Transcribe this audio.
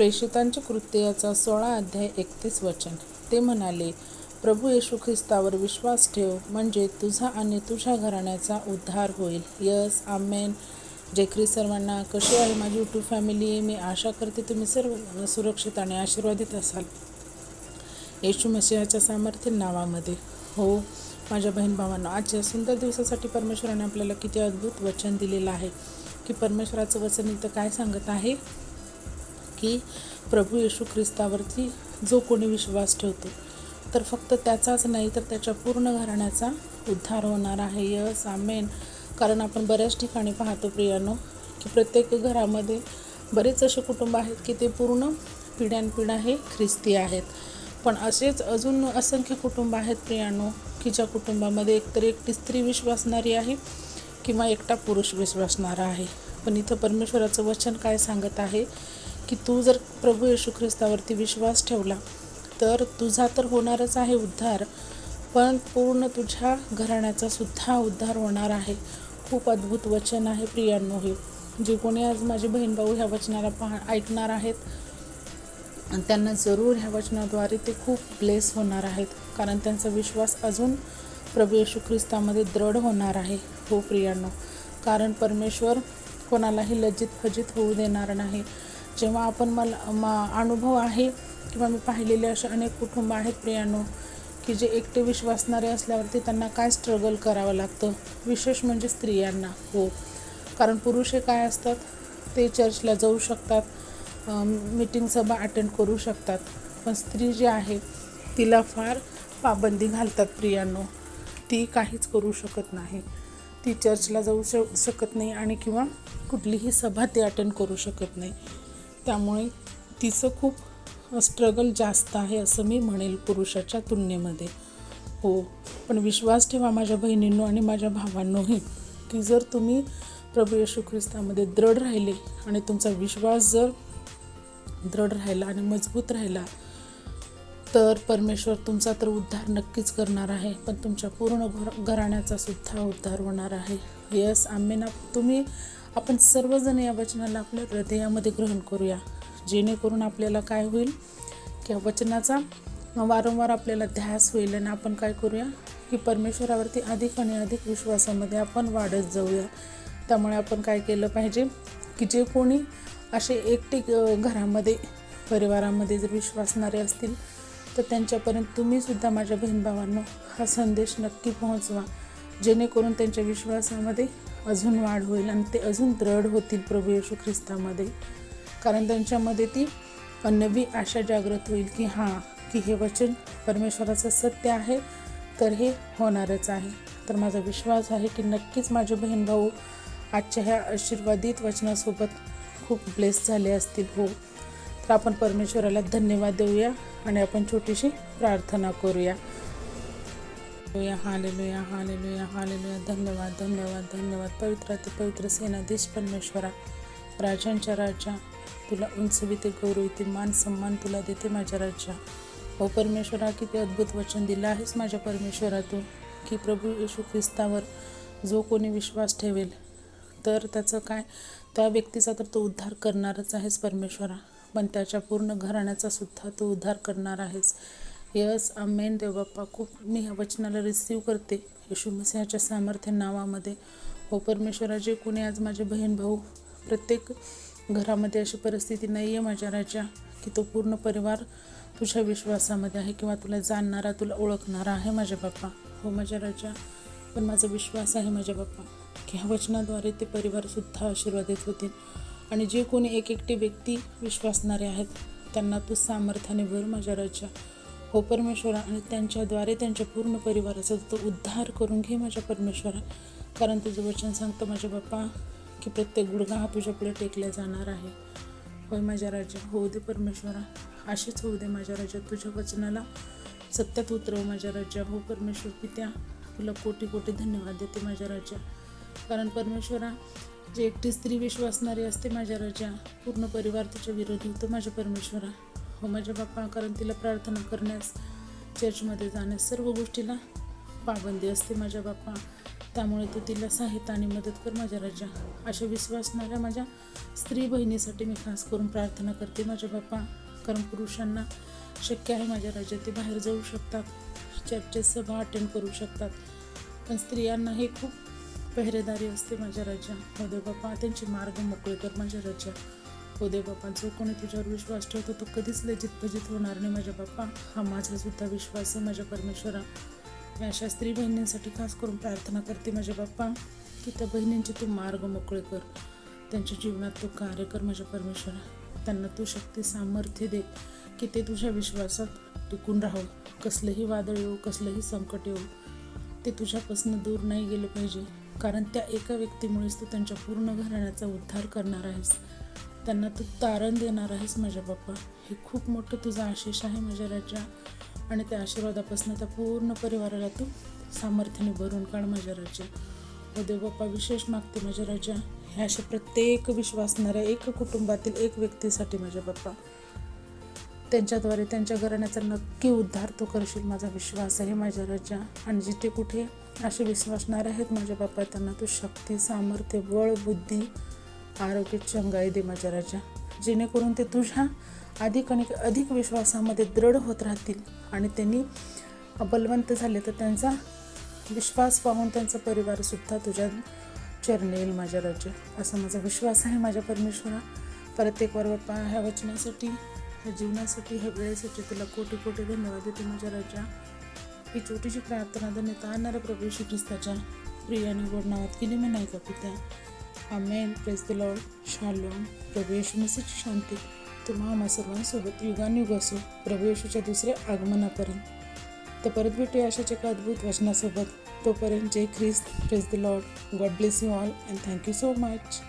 प्रेषितांचे कृत्य याचा 16 अध्याय 31 वचन. ते म्हणाले, प्रभू येशू ख्रिस्तावर विश्वास ठेव, म्हणजे तुझा आणि तुझ्या घराण्याचा उद्धार होईल. यस, आमेन. जय ख्रिस्त सर्वांना. कशी आहे माझी यूट्यूब फॅमिली? मी आशा करते तुम्ही सर्व सुरक्षित आणि आशीर्वादित असाल येशू मसीहाच्या सामर्थ्य नावामध्ये. हो माझ्या बहीण भावांनो, आजच्या सुंदर दिवसासाठी परमेश्वराने आपल्याला किती अद्भुत वचन दिलेलं आहे की परमेश्वराचं वचन इथं काय सांगत आहे की प्रभू येशू ख्रिस्तावरती जो कोणी विश्वास ठेवतो तर फक्त त्याचाच नाही तर त्याच्या पूर्ण घराण्याचा उद्धार होणार आहे. यस, आमेन. कारण आपण बऱ्याच ठिकाणी पाहतो प्रियानो की प्रत्येक घरामध्ये बरेच असे कुटुंब आहेत की ते पूर्ण पिढ्यानपिढ्या हे ख्रिस्ती आहेत. पण असेच अजून असंख्य कुटुंब आहेत प्रियानो की ज्या कुटुंबामध्ये एकतर एकटी स्त्री विश्वासणारी आहे किंवा एकटा पुरुष विश्वासणारा आहे. पण इथं परमेश्वराचं वचन काय सांगत आहे की तू जर प्रभू येशू ख्रिस्तावरती विश्वास ठेवला तर तुझा तर होणारच आहे उद्धार, पण पूर्ण तुझ्या घराण्याचा सुद्धा उद्धार होणार आहे. खूप अद्भुत वचन आहे प्रियांनो हे. जे कोणी आज माझे बहीण भाऊ ह्या वचनाला ऐकणार आहेत आणि त्यांना जरूर ह्या वचनाद्वारे ते खूप ब्लेस होणार आहेत, कारण त्यांचा विश्वास अजून प्रभू येशू ख्रिस्तामध्ये दृढ होणार आहे. हो प्रियांनो, कारण परमेश्वर कोणालाही लज्जित फजित होऊ देणार नाही. जेव्हा आपण अनुभव आहे किंवा मी पाहिलेले असे अनेक कुटुंब आहेत प्रियांनो की जे एकटे विश्वासणारे असल्यावरती त्यांना काय स्ट्रगल करावं लागतं, विशेष म्हणजे स्त्रियांना. हो, कारण पुरुष हे काय असतात, ते चर्चला जाऊ शकतात, मीटिंग सभा अटेंड करू शकतात, पण स्त्री जी आहे तिला फार पाबंदी घालतात प्रियांनो. ती काहीच करू शकत नाही, ती चर्चला जाऊ शकत नाही आणि किंवा कुठलीही सभा ती अटेंड करू शकत नाही. त्यामुळे तिचं खूप स्ट्रगल जास्त आहे असं मी म्हणेल पुरुषाच्या तुलनेमध्ये. हो, पण विश्वास ठेवा माझ्या बहिणींनो आणि माझ्या भावांनोही की जर तुम्ही प्रभू येशू ख्रिस्तामध्ये दृढ राहिले आणि तुमचा विश्वास जर दृढ राहिला आणि मजबूत राहिला तर परमेश्वर तुमचा तर उद्धार नक्कीच करणार आहे, पण तुमच्या पूर्ण घराण्याचा सुद्धा उद्धार होणार आहे. यस, आमेन. आपण सर्वजण या वचनाला आपल्या हृदयामध्ये ग्रहण करूया, जेणेकरून आपल्याला काय होईल की वचनाचा वारंवार आपल्याला ध्यास होईल आणि आपण काय करूया की परमेश्वरावरती अधिक आणि अधिक विश्वासामध्ये आपण वाढत जाऊया. त्यामुळे आपण काय केलं पाहिजे की जे कोणी असे एकटे घरामध्ये परिवारामध्ये जर विश्वासणारे असतील तर त्यांच्यापर्यंत तुम्हीसुद्धा माझ्या बहीण भावांनो हा संदेश नक्की पोहोचवा, जेणेकरून त्यांच्या विश्वासामध्ये अजून वाढ होईल आणि ते अजून दृढ होतील प्रभू येशू ख्रिस्तामध्ये. कारण त्यांच्यामध्ये ती नवी आशा जागृत होईल की की हे वचन परमेश्वराचं सत्य आहे, तर हे होणारच आहे. तर माझा विश्वास आहे की नक्कीच माझे बहीण भाऊ आजच्या ह्या आशीर्वादित वचनासोबत खूप ब्लेस झाले असतील. हो, तर आपण परमेश्वराला धन्यवाद देऊया आणि आपण छोटीशी प्रार्थना करूया. Hallelujah, hallelujah, hallelujah. धन्यवाद, धन्यवाद, धन्यवाद. पवित्र सेनाधीश परमेश्वरा, राजांच्या राजा, तुला उंचविते, गौरविते, मान सन्मान तुला देते माझ्या राजा. हो परमेश्वरा, किती अद्भुत वचन दिलं आहेस माझ्या परमेश्वरा तू की प्रभू येशू ख्रिस्तावर जो कोणी विश्वास ठेवेल तर त्याचं काय, त्या व्यक्तीचा तर तो उद्धार करणारच आहेस परमेश्वरा, पण त्याच्या पूर्ण घराण्याचा सुद्धा तो उद्धार करणार आहेस. यस, आमेन. देव बाप्पा, खूप मी ह्या वचनाला रिसीव्ह करते येशू मसीहाच्या सामर्थ्य नावामध्ये. हो परमेश्वरा, जे कोणी आज माझे बहीण भाऊ, प्रत्येक घरामध्ये अशी परिस्थिती नाही आहे माझ्या राजा की तो पूर्ण परिवार तुझ्या विश्वासामध्ये आहे किंवा तुला जाणणारा, तुला ओळखणारा आहे माझ्या बाप्पा. हो माझ्या राजा, पण माझा विश्वास आहे माझ्या बाप्पा की ह्या वचनाद्वारे ते परिवारसुद्धा आशीर्वादित होतील आणि जे कोणी एकटी व्यक्ती विश्वासणारे आहेत त्यांना तू सामर्थ्याने भर माझ्या राजा. हो परमेश्वरा, आणि त्यांच्याद्वारे त्यांच्या पूर्ण परिवाराचा तो उद्धार करून घे माझ्या परमेश्वरा, कारण तुझं वचन सांगतं माझ्या बाप्पा की प्रत्येक गुडघा हा तुझ्या पुढे टेकला जाणार आहे. होय माझ्या राजा, होऊ दे परमेश्वरा, अशीच होऊ दे माझ्या राजा. तुझ्या वचनाला सत्यात उतरव माझ्या राजा. हो परमेश्वर, की त्या तुला कोटी कोटी धन्यवाद देते माझ्या राजा, कारण परमेश्वरा जे एकटी स्त्री विश्वासणारी असते माझ्या राजा, पूर्ण परिवार तुझ्या विरोधी होतो माझ्या परमेश्वरा. हो माझ्या बाप्पा, कारण तिला प्रार्थना करण्यास, चर्चमध्ये जाण्यास, सर्व गोष्टीला पाबंदी असते माझ्या बाप्पा. त्यामुळे तू तिला सहायता आणि मदत कर माझ्या राजा. अशा विश्वासणाऱ्या माझ्या स्त्री बहिणीसाठी मी खास करून प्रार्थना करते माझ्या बाप्पा. कारण पुरुषांना शक्य आहे माझ्या राजा, ते बाहेर जाऊ शकतात, चर्चेत सभा अटेंड करू शकतात, पण स्त्रियांना हे खूप पहरेदारी असते माझ्या राजा. हो दे बाप्पा, त्यांचे मार्ग मोकळे कर माझ्या राजा. हो दे बाप्पा, जो कोणी तुझ्यावर विश्वास ठेवतो तो कधीच लज्जित फजित होणार नाही माझ्या बाप्पा. हा माझा सुद्धा विश्वास आहे माझ्या परमेश्वरा. मी अशा स्त्री बहिणींसाठी खास करून प्रार्थना करते माझ्या बाप्पा, की त्या बहिणींचे तू मार्ग मोकळे कर, त्यांच्या जीवनात तू कार्य कर माझ्या परमेश्वरा. त्यांना तू शक्ती सामर्थ्य दे की ते तुझ्या विश्वासात टिकून राहो. कसलंही वादळ येऊ, कसलंही संकट येऊ, ते तुझ्यापासून दूर नाही गेले पाहिजे. कारण त्या एका व्यक्तीमुळेच तू त्यांच्या पूर्ण घराण्याचा उद्धार करणार आहेस, त्यांना तू तारण देणार आहेस माझ्या बाप्पा. हे खूप मोठं तुझा आशिष आहे माझ्या राजा. आणि त्या आशीर्वादापासून त्या पूर्ण परिवाराला तू सामर्थ्याने भरून काढ माझ्या राजा. हो देव बाप्पा, विशेष मागते माझ्या राजा ह्या अशा प्रत्येक विश्वासणाऱ्या एक कुटुंबातील एक व्यक्तीसाठी माझ्या बाप्पा. त्यांच्याद्वारे त्यांच्या घराण्याचा नक्की उद्धार तू करशील माझा विश्वास आहे माझ्या राजा. आणि जिथे कुठे असे विश्वासणारे आहेत माझ्या बाप्पा, त्यांना तू शक्ती सामर्थ्य बळ बुद्धी आरोग्य चंगाई दे माझ्या राजा, जेणेकरून ते तुझ्या अधिक आणि अधिक विश्वासामध्ये दृढ होत राहतील. आणि त्यांनी बलवंत झाले तर त्यांचा विश्वास पाहून त्यांचा परिवारसुद्धा तुझ्या चरणी येईल माझ्या राजा. असा माझा विश्वास आहे माझ्या परमेश्वरा. प्रत्येक बाप्पा ह्या वचनासाठी, ह्या जीवनासाठी, ह्या वेळेसाठी तुला कोटी कोटी धन्यवाद देते माझ्या राजा. ही छोटीशी प्रार्थना धन्यता आणणाऱ्या प्रभू येशू ख्रिस्ताच्या प्रिय आणि गोड नावात केली मी नाही का पिता. आमेन. Praise the Lord. शालोम. प्रभू येशू ख्रिस्ताची शांती तुम्हा आम्हा सर्वांसोबत युगानुयुग असो, प्रभू येशूच्या दुसऱ्या आगमनापर्यंत. तर परत भेटूया अशाच एका अद्भुत वचनासोबत. तोपर्यंत जय ख्रिस्त. Praise the Lord. God bless you all and thank you so much.